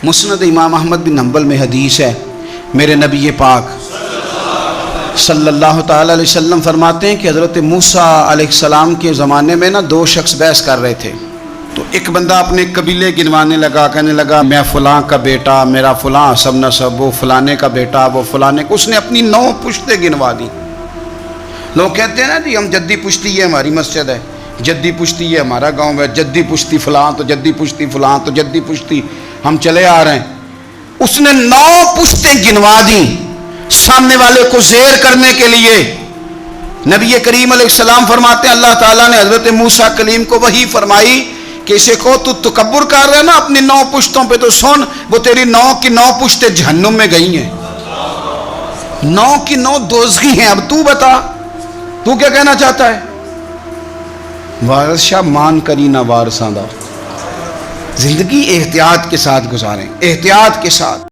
مسند امام احمد بن حنبل میں حدیث ہے، میرے نبی پاک صلی اللہ تعالیٰ علیہ وسلم فرماتے ہیں کہ حضرت موسیٰ علیہ السلام کے زمانے میں دو شخص بحث کر رہے تھے، تو ایک بندہ اپنے قبیلے گنوانے لگا، کہنے لگا میں فلاں کا بیٹا، میرا فلاں حسب نسب، وہ فلانے کا بیٹا، وہ فلانے کا، اس نے اپنی 9 پشتیں گنوا دی۔ لوگ کہتے ہیں نا جی ہم جدی پشتی ہے، ہماری مسجد ہے، جدی پشتی ہے ہمارا گاؤں ہے، جدی پشتی فلاں تو جدی پشتی فلاں تو جدی پشتی ہم چلے آ رہے ہیں۔ اس نے 9 پشتیں گنوا دیں سامنے والے کو زیر کرنے کے لیے۔ نبی کریم علیہ السلام فرماتے ہیں اللہ تعالیٰ نے حضرت موسیٰ کلیم کو وحی فرمائی کہ اسے کو تو تکبر کر رہا ہے نا اپنی 9 پشتوں پہ، تو سن وہ تیری 9 کی 9 پشتیں جہنم میں گئی ہیں، 9 کی 9 دوزخی ہیں۔ اب تو بتا تو کیا کہنا چاہتا ہے؟ وارث شاہ مان کری نہ وارثاں دا، زندگی احتیاط کے ساتھ گزاریں، احتیاط کے ساتھ۔